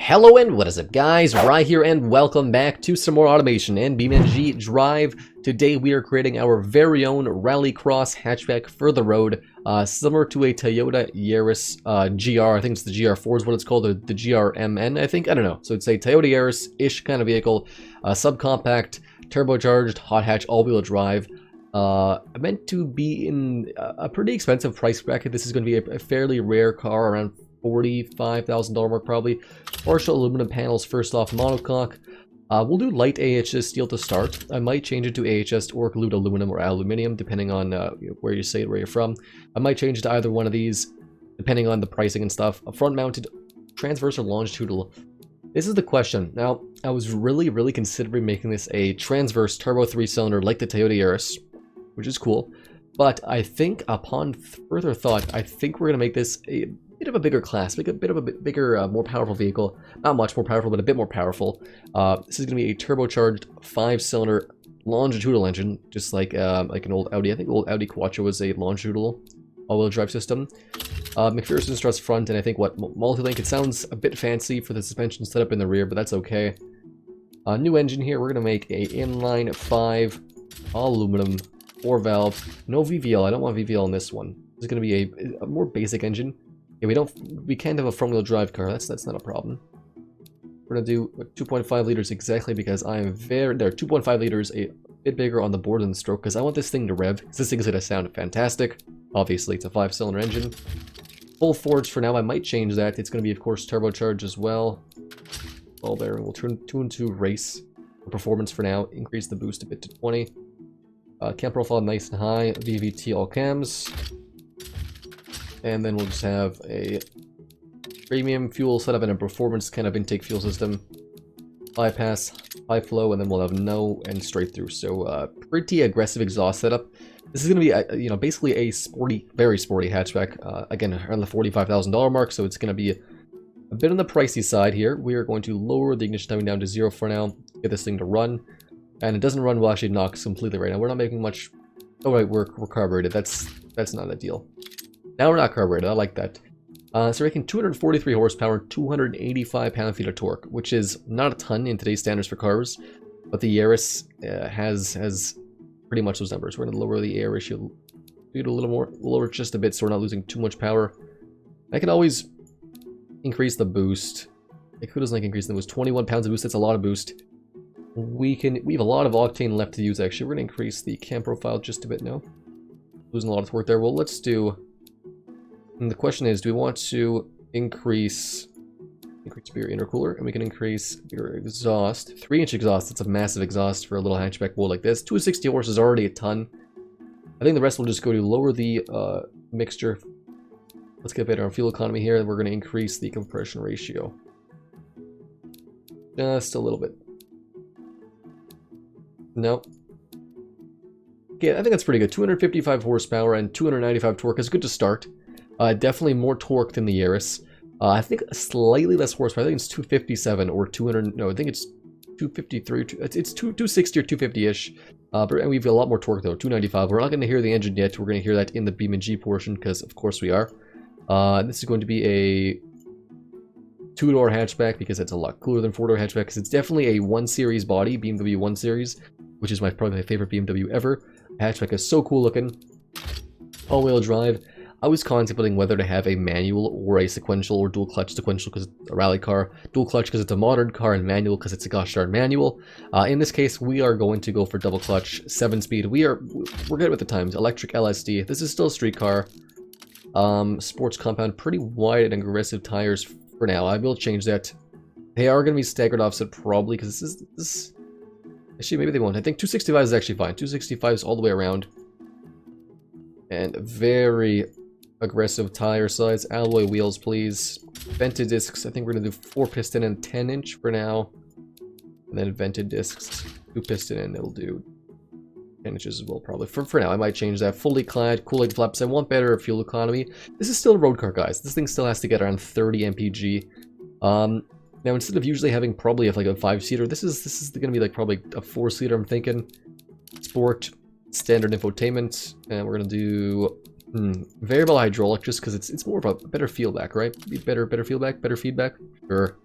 Hello and what is up guys, Rye here and welcome back to some more automation and BeamNG.Drive. Today we are creating our very own rallycross hatchback for the road, similar to a Toyota Yaris GR. I think it's the GR4 is what it's called, the GRMN I think, I don't know. So it's a Toyota Yaris-ish kind of vehicle, subcompact, turbocharged, hot hatch, all-wheel drive. Meant to be in a pretty expensive price bracket. This is going to be a fairly rare car, around $45,000 mark probably. Partial aluminum panels, first off, monocoque. We'll do light AHS steel to start. I might change it to AHS or glued aluminum or aluminium, depending on where you say it, where you're from. I might change it to either one of these, depending on the pricing and stuff. A front-mounted transverse or longitudinal. This is the question. Now, I was really considering making this a transverse turbo 3-cylinder like the Toyota Yaris, which is cool. But I think upon further thought, I think we're going to make this a bit of a bigger class, make a bit of a bigger, more powerful vehicle. Not much more powerful, but a bit more powerful. This is going to be a turbocharged 5-cylinder longitudinal engine, just like an old Audi. I think the old Audi Quattro was a longitudinal all-wheel drive system. McPherson struts front, and I think multi-link. It sounds a bit fancy for the suspension setup in the rear, but that's okay. New engine here. We're going to make a inline 5 all aluminum 4-valve. No VVL. I don't want VVL on this one. This is going to be a more basic engine. Yeah, we can't have a front-wheel drive car. That's not a problem. We're gonna do 2.5 liters exactly because I am there. 2.5 liters, a bit bigger on the board than the stroke, because I want this thing to rev. This thing's gonna sound fantastic. Obviously, it's a 5-cylinder engine. Full forged for now. I might change that. It's gonna be, of course, turbocharged as well. Ball bearing. We'll tune to race performance for now. Increase the boost a bit to 20. Cam profile nice and high. VVT all cams. And then we'll just have a premium fuel setup and a performance kind of intake fuel system. High pass, high flow, and then we'll have no and straight through. So pretty aggressive exhaust setup. This is going to be, basically a sporty, very sporty hatchback. Again, around the $45,000 mark, so it's going to be a bit on the pricey side here. We are going to lower the ignition timing down to 0 for now, get this thing to run. And it doesn't run while actually knocks completely right now. We're not making much. Oh right, we're carbureted. That's not a deal. Now we're not carbureted, I like that. So we're making 243 horsepower, 285 pound-feet of torque, which is not a ton in today's standards for cars, but the Yaris has pretty much those numbers. We're going to lower the air ratio a little more, lower just a bit so we're not losing too much power. I can always increase the boost. Like, who doesn't like increasing the boost? 21 pounds of boost, that's a lot of boost. We have a lot of octane left to use, actually. We're going to increase the cam profile just a bit now. Losing a lot of torque there. Well, let's do... And the question is, do we want to increase your intercooler? And we can increase your exhaust. 3-inch exhaust, that's a massive exhaust for a little hatchback bull like this. 260 horse is already a ton. I think the rest will just go to lower the mixture. Let's get better on fuel economy here. We're going to increase the compression ratio. Just a little bit. No. Okay, I think that's pretty good. 255 horsepower and 295 torque is good to start. Definitely more torque than the Yaris. I think slightly less horsepower. I think it's 257 or 200. No, I think it's 253. It's 260 or 250-ish. But we've got a lot more torque though. 295. We're not going to hear the engine yet. We're going to hear that in the BeamNG portion because, of course, we are. This is going to be a 2-door hatchback because it's a lot cooler than 4-door hatchback. Because it's definitely a 1 Series body, BMW 1 Series, which is probably my favorite BMW ever. The hatchback is so cool looking. All-wheel drive. I was contemplating whether to have a manual or a sequential or dual clutch. Sequential because it's a rally car, dual clutch because it's a modern car, and manual because it's a gosh darn manual. In this case, we are going to go for double clutch, 7-speed. We're good with the times. Electric LSD. This is still a street car. Sports compound, pretty wide and aggressive tires for now. I will change that. They are going to be staggered offset probably because this. Actually, maybe they won't. I think 265 is actually fine. 265 is all the way around. And very aggressive tire size. Alloy wheels, please. Vented discs. I think we're going to do 4-piston and 10-inch for now. And then vented discs, 2-piston, and it'll do 10 inches as well, probably. For now, I might change that. Fully clad, cooling flaps. I want better fuel economy. This is still a road car, guys. This thing still has to get around 30 mpg. Now, instead of usually having probably like a 5-seater, this is going to be like probably a 4-seater, I'm thinking. Sport, standard infotainment, and we're going to do variable hydraulic just because it's more of a better feedback, right? Better feedback, better feedback. Sure.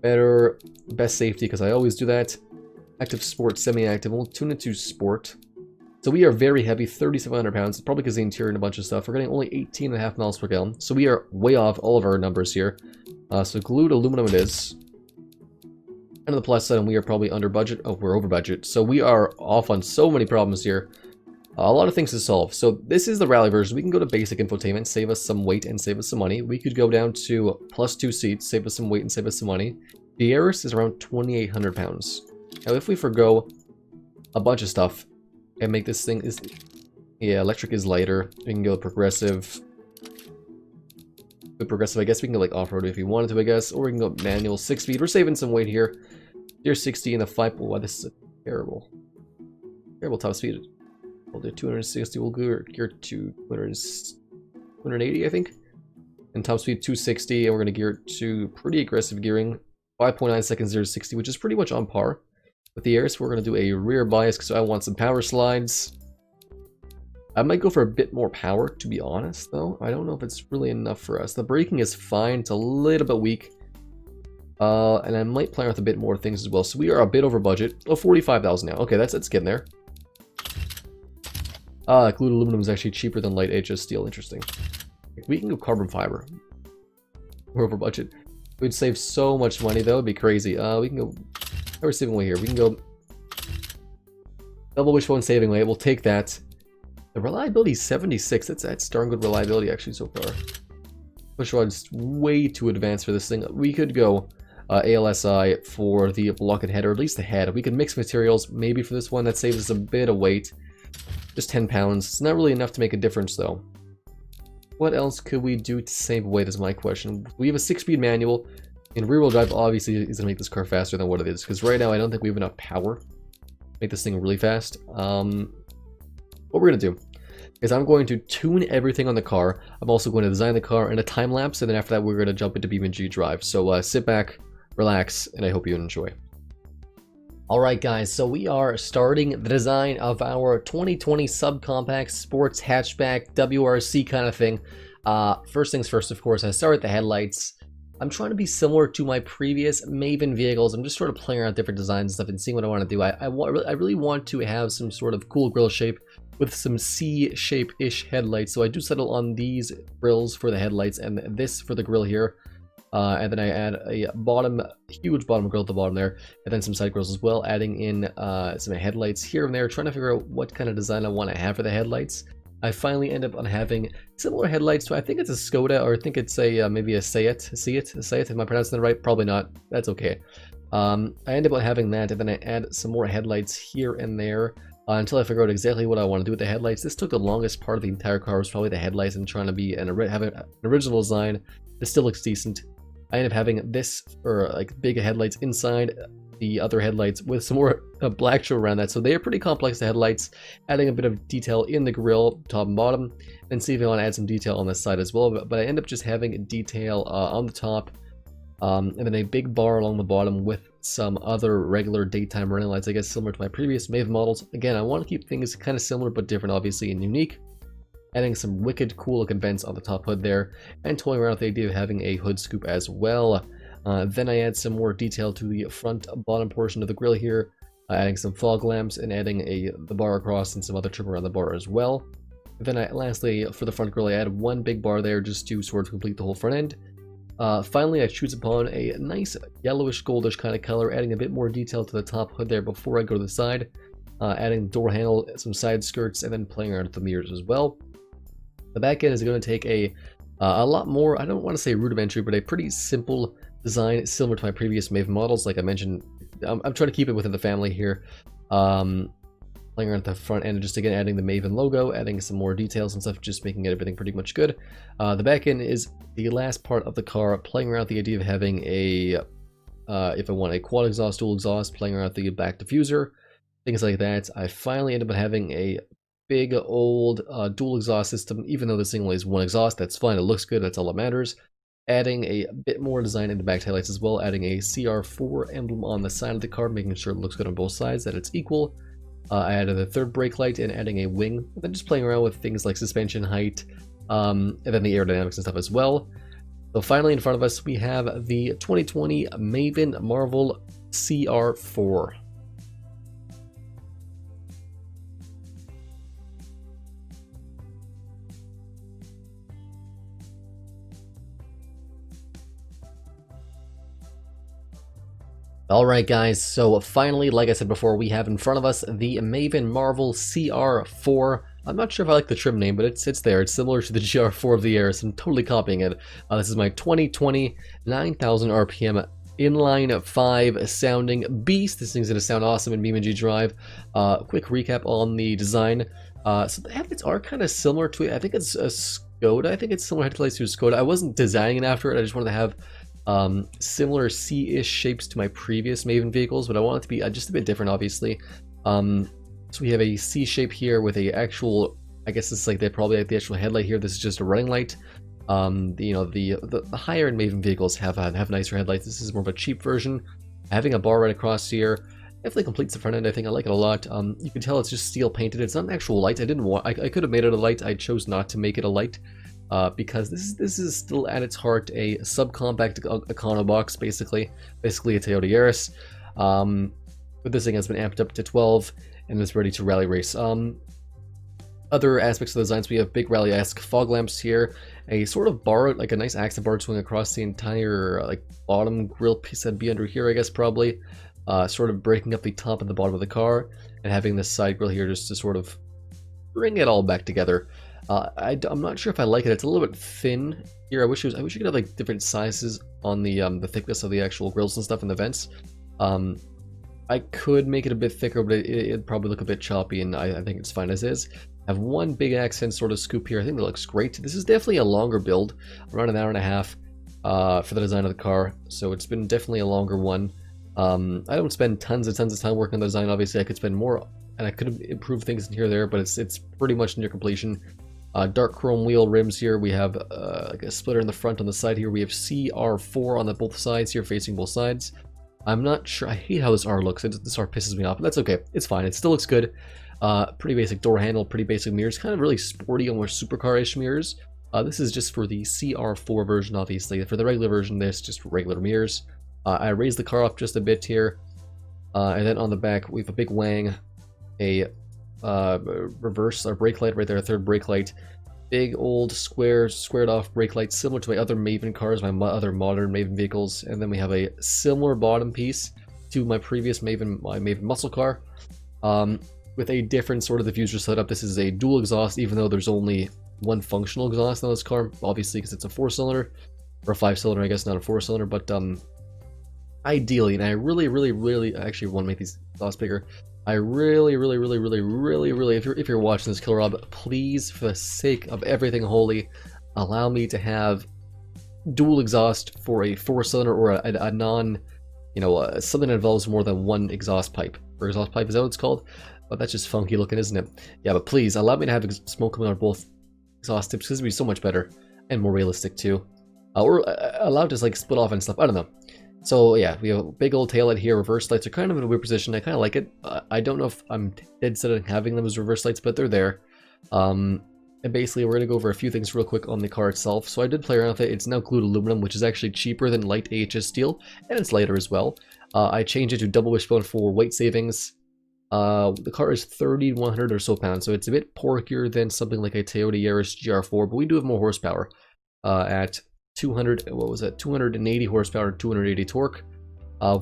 better, best safety, because I always do that. Active sport, semi-active, we'll tune it to sport. So we are very heavy, 3,700 pounds, probably because of the interior and a bunch of stuff. We're getting only 18.5 miles per gallon, so we are way off all of our numbers here. So glued aluminum it is. And on the plus side, we are probably under budget. Oh, we're over budget. So we are off on so many problems here. A lot of things to solve. So this is the rally version. We can go to basic infotainment, save us some weight and save us some money. We could go down to +2 seats, save us some weight and save us some money. The BRC is around 2,800 pounds. Now if we forgo a bunch of stuff and make this thing is, yeah, electric is lighter. We can go progressive. With progressive, I guess we can go like off-road if you wanted to, I guess, or we can go manual 6 speed. We're saving some weight here. Gear 60 and a 5. Wow, this is terrible top speed. We'll do 260. We'll gear to 280, I think, and top speed 260. And we're gonna gear to pretty aggressive gearing, 5.9 seconds 0 to 60, which is pretty much on par with the air. So we're gonna do a rear bias because I want some power slides. I might go for a bit more power, to be honest, though. I don't know if it's really enough for us. The braking is fine. It's a little bit weak. And I might play with a bit more things as well. So we are a bit over budget. Oh, 45,000 now. Okay, that's getting there. Glued aluminum is actually cheaper than light HS steel. Interesting. We can go carbon fiber. We're over budget. We'd save so much money, though. It'd be crazy. We can go... How are we saving away here? We can go... Double wishbone saving away. We'll take that. The reliability is 76. That's darn good reliability, actually, so far. Push rod's way too advanced for this thing. We could go ALSI for the blockhead head, or at least the head. We could mix materials, maybe for this one. That saves us a bit of weight. Just 10 pounds. It's not really enough to make a difference, though. What else could we do to save weight is my question. We have a 6-speed manual. And rear-wheel drive, obviously, is going to make this car faster than what it is. Because right now, I don't think we have enough power to make this thing really fast. What we're going to do is I'm going to tune everything on the car. I'm also going to design the car in a time lapse, and then after that we're going to jump into BeamNG.Drive. So sit back, relax, and I hope you enjoy. Alright guys, so we are starting the design of our 2020 subcompact sports hatchback WRC kind of thing. First things first, of course, I start with the headlights. I'm trying to be similar to my previous Maven vehicles. I'm just sort of playing around different designs and stuff and seeing what I want to do. I really want to have some sort of cool grille shape with some C-shape-ish headlights. So I do settle on these grills for the headlights and this for the grill here. And then I add a huge bottom grill at the bottom there, and then some side grills as well, adding in some headlights here and there, trying to figure out what kind of design I want to have for the headlights. I finally end up on having similar headlights to, I think it's a Skoda, or I think it's a maybe a Seat. Am I pronouncing that right? Probably not. That's okay. I end up on having that, and then I add some more headlights here and there until I figure out exactly what I want to do with the headlights. This took the longest part of the entire car, was probably the headlights, and trying to be have an original design that still looks decent. I end up having this for like big headlights inside the other headlights with some more black show around that. So they are pretty complex, the headlights, adding a bit of detail in the grille, top and bottom, and see if I want to add some detail on this side as well. But I end up just having detail on the top, and then a big bar along the bottom with some other regular daytime running lights, I guess similar to my previous Maven models. Again, I want to keep things kind of similar but different, obviously, and unique. Adding some wicked cool looking vents on the top hood there, and toying around with the idea of having a hood scoop as well. Then I add some more detail to the front bottom portion of the grille here, adding some fog lamps and adding the bar across and some other trim around the bar as well. Then lastly, for the front grille, I add one big bar there just to sort of complete the whole front end. Finally, I choose upon a nice yellowish goldish kind of color, adding a bit more detail to the top hood there before I go to the side, adding the door handle, some side skirts, and then playing around with the mirrors as well. The back end is going to take a lot more, I don't want to say rudimentary, but a pretty simple design similar to my previous Maven models. Like I mentioned, I'm trying to keep it within the family here. Playing around at the front end, just again adding the Maven logo, adding some more details and stuff, just making everything pretty much good. The back end is the last part of the car, playing around with the idea of having a, if I want a quad exhaust, dual exhaust, playing around with the back diffuser, things like that. I finally end up having a big old dual exhaust system. Even though this thing only has one exhaust, that's fine, it looks good, that's all that matters. Adding a bit more design in the back taillights as well, adding a CR4 emblem on the side of the car, making sure it looks good on both sides, that it's equal. I added a third brake light and adding a wing, and then just playing around with things like suspension height, and then the aerodynamics and stuff as well. So finally in front of us, we have the 2020 Maven Marvel CR4. Alright guys, so finally, like I said before, we have in front of us the Maven Marvel CR4. I'm not sure if I like the trim name, but it's there. It's similar to the GR4 of the Air, so I'm totally copying it. This is my 2020 9000 RPM inline 5 sounding beast. This thing's going to sound awesome in BeamNG.Drive. Quick recap on the design. So the headlights are kind of similar to it. I think it's a Skoda. I think it's similar headlights to a Skoda. I wasn't designing it after it. I just wanted to have similar C-ish shapes to my previous Maven vehicles, but I want it to be just a bit different, obviously. So we have a C shape here with a actual, I guess it's like they probably like the actual headlight here. This is just a running light. The higher end Maven vehicles have nicer headlights. This is more of a cheap version. Having a bar right across here definitely completes the front end. I think I like it a lot. You can tell it's just steel painted. It's not an actual light. I could have made it a light. I chose not to make it a light. Because this is still at its heart a subcompact econo box, basically a Toyota Yaris. But this thing has been amped up to 12 and is ready to rally race. Other aspects of the designs, we have big rally-esque fog lamps here, a sort of bar, like a nice accent bar swing across the entire bottom grill piece that'd be under here, I guess probably, sort of breaking up the top and the bottom of the car, and having this side grill here just to sort of bring it all back together. I'm not sure if I like it. It's a little bit thin here. I wish you could have like different sizes on the thickness of the actual grills and stuff in the vents. I could make it a bit thicker, but it'd probably look a bit choppy, and I think it's fine as is. I have one big accent sort of scoop here. I think that looks great. This is definitely a longer build, around an hour and a half for the design of the car. So it's been definitely a longer one. I don't spend tons of time working on the design. Obviously, I could spend more, and I could have improved things in here or there, but it's pretty much near completion. Dark chrome wheel rims here. We have like a splitter in the front. On the side here, we have CR4 on both sides here, facing both sides. I'm not sure. I hate how this R looks. This R pisses me off, but that's okay. It's fine. It still looks good. Pretty basic door handle, pretty basic mirrors. Kind of really sporty, almost supercar-ish mirrors. This is just for the CR4 version, obviously. For the regular version, there's just regular mirrors. I raised the car up just a bit here. And then on the back, we have a big wang, a reverse brake light right there, a third brake light, big old squared off brake light similar to my other Maven cars, my other modern Maven vehicles. And then we have a similar bottom piece to my previous Maven muscle car, with a different sort of diffuser setup. This is a dual exhaust, even though there's only one functional exhaust on this car, obviously, because it's a 4-cylinder, or a 5-cylinder, I guess, not a 4-cylinder. But ideally, and I really actually want to make these exhausts bigger. I really, if you're watching this, Killer Rob, please, for the sake of everything holy, allow me to have dual exhaust for a 4-cylinder or a non, something that involves more than one exhaust pipe. Or exhaust pipe, is that what it's called? But that's just funky looking, isn't it? Yeah, but please, allow me to have smoke coming out of both exhaust tips, because it'd be so much better and more realistic too. Or allow it to split off and stuff, I don't know. So yeah, we have a big old taillight here. Reverse lights are kind of in a weird position. I kind of like it. I don't know if I'm dead set on having them as reverse lights, but they're there. And basically, we're going to go over a few things real quick on the car itself. So I did play around with it. It's now glued aluminum, which is actually cheaper than light AHS steel, and it's lighter as well. I changed it to double wishbone for weight savings. The car is 3,100 or so pounds, so it's a bit porkier than something like a Toyota Yaris GR4, but we do have more horsepower at 280 horsepower, 280 torque.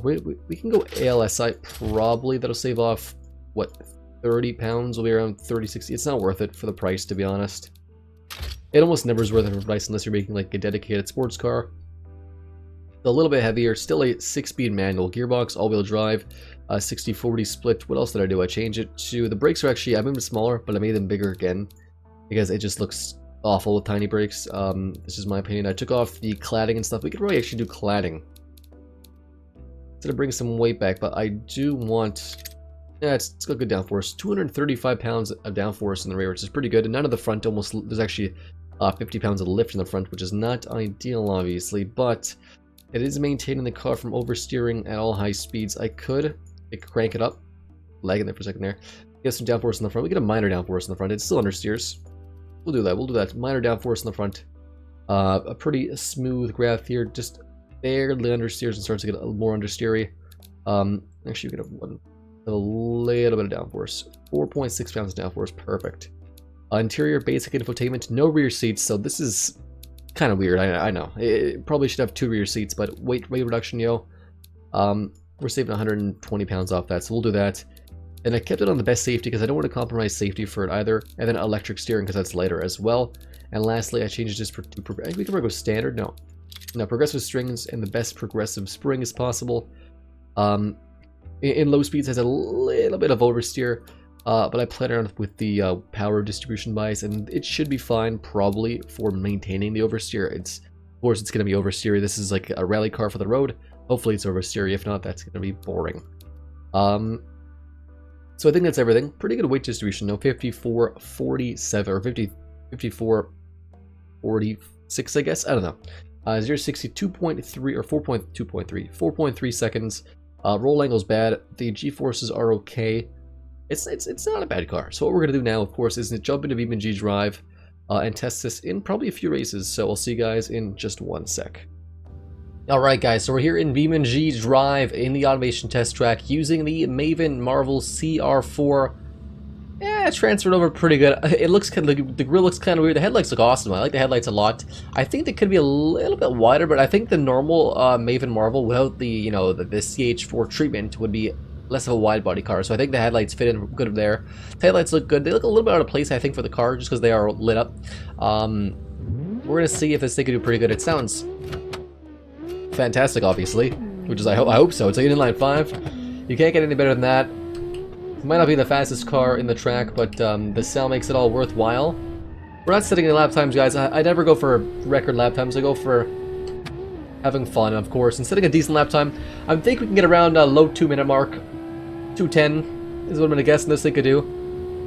We can go ALSI probably. That'll save off, what, 30 pounds? Will be around 30-60. It's not worth it for the price, to be honest. It almost never is worth it for the price unless you're making like a dedicated sports car. A little bit heavier, still a 6-speed manual gearbox, all-wheel drive, 60-40 split. What else did I do? I changed it to, the brakes are actually, I made them smaller, but I made them bigger again because it just looks awful with tiny brakes. This is my opinion. I took off the cladding and stuff. We could probably actually do cladding instead of bring some weight back, but I do want, yeah, it's got good downforce. 235 pounds of downforce in the rear, which is pretty good, and none of the front. Almost, there's actually 50 pounds of lift in the front, which is not ideal, obviously, but it is maintaining the car from oversteering at all high speeds. I could crank it up, lagging there for a second there, get some downforce in the front. We get a minor downforce in the front. It's still understeers. We'll do that. Minor downforce in the front. A pretty smooth graph here, just barely understeers and starts to get a little more understeery. Actually, we get a little bit of downforce. 4.6 pounds of downforce, perfect. Interior basic infotainment, no rear seats, so this is kind of weird. I know. It probably should have 2 rear seats, but weight reduction, yo. We're saving 120 pounds off that, so we'll do that. And I kept it on the best safety because I don't want to compromise safety for it either. And then electric steering because that's lighter as well. And lastly, I changed this we can probably go standard. No, progressive strings and the best progressive spring as possible. In low speeds has a little bit of oversteer, but I played around with the power distribution bias, and it should be fine probably for maintaining the oversteer. Of course, it's going to be oversteery. This is like a rally car for the road. Hopefully, it's oversteery. If not, that's going to be boring. So I think that's everything. Pretty good weight distribution. No, 54.47 or 54.46, I guess. I don't know. 0-60 2.3 or 4.2.3, 4.3 seconds. Roll angle's bad. The G-forces are okay. It's not a bad car. So what we're gonna do now, of course, is jump into BeamNG.Drive and test this in probably a few races. So I'll see you guys in just one sec. Alright guys, so we're here in BeamNG.Drive in the automation test track using the Maven Marvel CR4. Yeah, it's transferred over pretty good. It looks kind of, the grill looks kind of weird. The headlights look awesome. I like the headlights a lot. I think they could be a little bit wider, but I think the normal Maven Marvel without the, you know, the CH4 treatment would be less of a wide body car. So I think the headlights fit in good there. The headlights look good. They look a little bit out of place, I think, for the car just because they are lit up. We're gonna see if this thing can do pretty good. It sounds fantastic, obviously, which is I hope so. It's like an inline 5. You can't get any better than that. It might not be the fastest car in the track, but the cell makes it all worthwhile. We're not setting any lap times, guys. I never go for record lap times. I go for having fun, of course, and setting a decent lap time. I think we can get around low 2-minute mark. 2:10 is what I'm gonna guess this thing could do.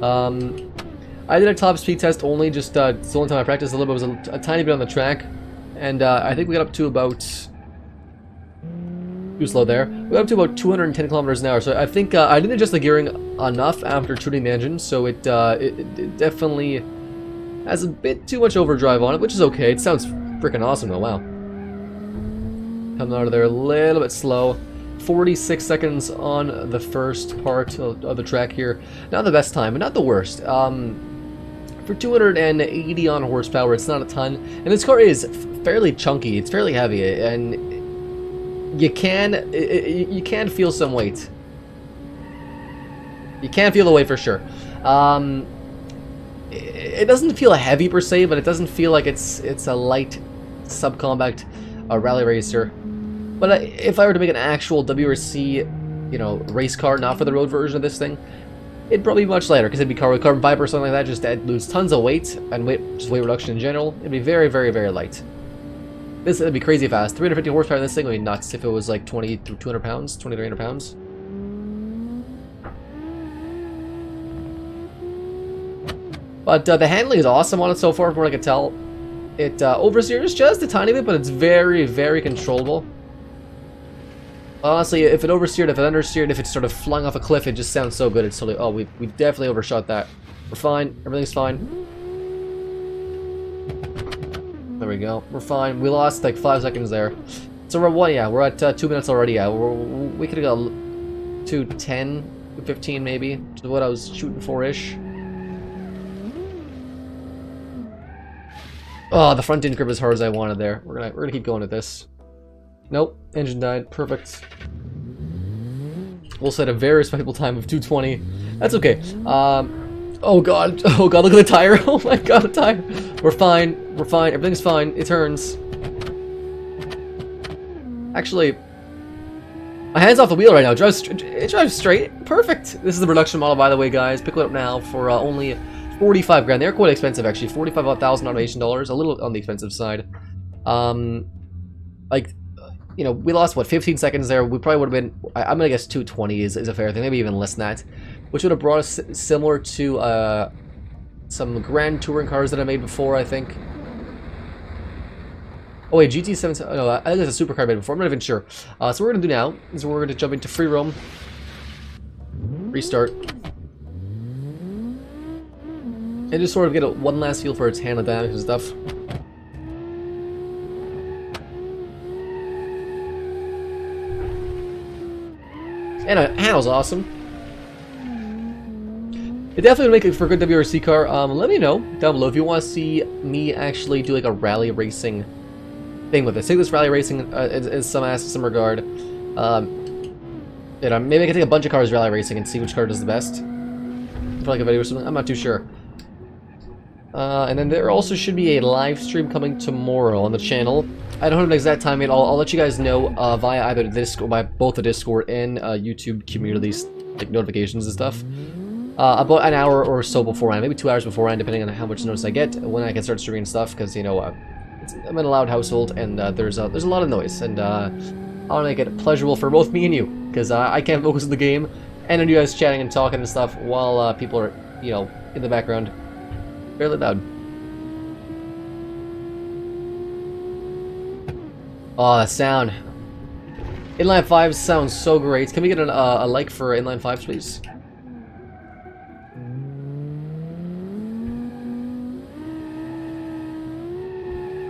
I did a top speed test only, just it's the only time I practiced a little bit. It was a tiny bit on the track, and I think we got up to about too slow there. We got up to about 210 kilometers an hour, so I think I didn't adjust the gearing enough after tuning the engine, so it definitely has a bit too much overdrive on it, which is okay. It sounds freaking awesome though, wow. Coming out of there a little bit slow. 46 seconds on the first part of the track here. Not the best time, but not the worst. For 280 on horsepower, it's not a ton. And this car is fairly chunky. It's fairly heavy, and you can feel some weight. You can feel the weight for sure. It doesn't feel heavy per se, but it doesn't feel like it's a light subcompact rally racer. But if I were to make an actual WRC, you know, race car, not for the road version of this thing, it'd probably be much lighter because it'd be carbon fiber or something like that. Just lose tons of weight and just weight reduction in general. It'd be very, very, very light. This would be crazy fast. 350 horsepower in this thing would be nuts if it was like 200 pounds, 2,300 pounds. But the handling is awesome on it so far, from what I can tell. It oversteers just a tiny bit, but it's very, very controllable. Honestly, if it oversteered, if it understeered, if it sort of flung off a cliff, it just sounds so good. It's totally, oh, we definitely overshot that. We're fine. Everything's fine. There we go. We're fine. We lost like 5 seconds there. So we're what? Yeah, we're at 2 minutes already. Yeah, we could have got 2:10, 2:15 maybe, which is what I was shooting for-ish. Oh, the front didn't grip as hard as I wanted there. We're gonna keep going at this. Nope, engine died. Perfect. We'll set a very respectable time of 2:20. That's okay. Oh god, look at the tire. Oh my god, the tire. We're fine. We're fine. Everything's fine. It turns. Actually, my hand's off the wheel right now. It drives straight. Perfect. This is the production model, by the way, guys. Pick it up now for only 45 grand. They're quite expensive, actually. 45,000 automation dollars. A little on the expensive side. Like, you know, we lost, what, 15 seconds there. We probably would have been, I'm gonna guess 2:20 is a fair thing. Maybe even less than that. Which would have brought us similar to some Grand Touring cars that I made before, I think. Oh wait, GT7, no, I think there's a supercar I made before. I'm not even sure. So what we're gonna do now is we're gonna jump into free roam. Restart. And just sort of get one last feel for its handling dynamics and stuff. And that was awesome. It definitely would make it for a good WRC car. Let me know down below if you want to see me actually do like a rally racing thing with this. Take this rally racing in some regard. You know, maybe I can take a bunch of cars rally racing and see which car does the best. For like a video or something. I'm not too sure. And then there also should be a live stream coming tomorrow on the channel. I don't have an exact time yet. I'll let you guys know via either the Discord, by both the Discord and YouTube communities, like notifications and stuff. About an hour or so beforehand, maybe 2 hours beforehand, depending on how much notice I get when I can start streaming stuff. Because you know, I'm in a loud household and there's a lot of noise, and I want to make it pleasurable for both me and you, because I can't focus on the game and then you guys chatting and talking and stuff while people are, you know, in the background. Fairly loud. Oh, that sound. Inline 5 sounds so great. Can we get a like for Inline 5s, please?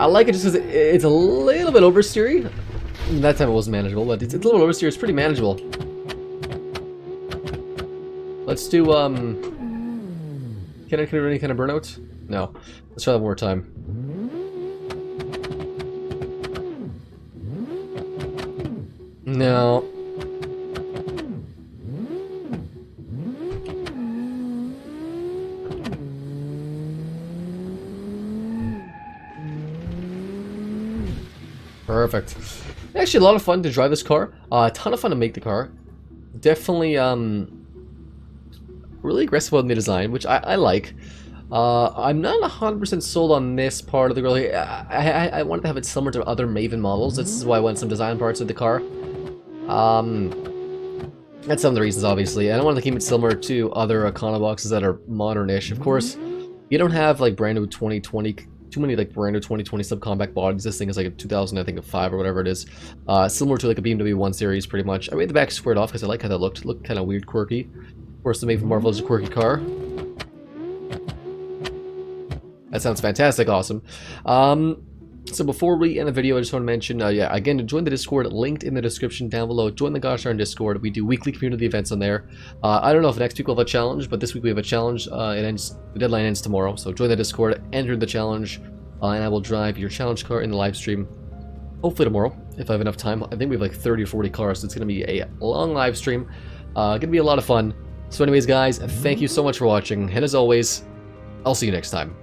I like it just because it's a little bit oversteery. That time it wasn't manageable, but it's a little oversteery. It's pretty manageable. Let's do, Can I do any kind of burnout? No. Let's try that one more time. No. Perfect. Actually, a lot of fun to drive this car. A ton of fun to make the car. Definitely, really aggressive on the design, which I like. I'm not 100% sold on this part of the grill. I wanted to have it similar to other Maven models. This is why I want some design parts of the car. That's some of the reasons, obviously. And I wanted to keep it similar to other Econoboxes that are modern-ish. Of course, you don't have like brand new 2020, too many like brand new 2020 subcompact bodies. This thing is like a 2000, I think, 5 or whatever it is. Similar to like a BMW 1 Series, pretty much. I made the back squared off because I like how that looked. It looked kind of weird, quirky. Of course, the Maven Marvel is a quirky car. That sounds fantastic, awesome. So before we end the video, I just want to mention, yeah, again, to join the Discord, linked in the description down below. Join the Gosh Darn Discord. We do weekly community events on there. I don't know if next week we'll have a challenge, but this week we have a challenge. The deadline ends tomorrow, so join the Discord, enter the challenge, and I will drive your challenge car in the live stream. Hopefully tomorrow, if I have enough time. I think we have like 30 or 40 cars, so it's going to be a long live stream. Going to be a lot of fun. So anyways, guys, thank you so much for watching, and as always, I'll see you next time.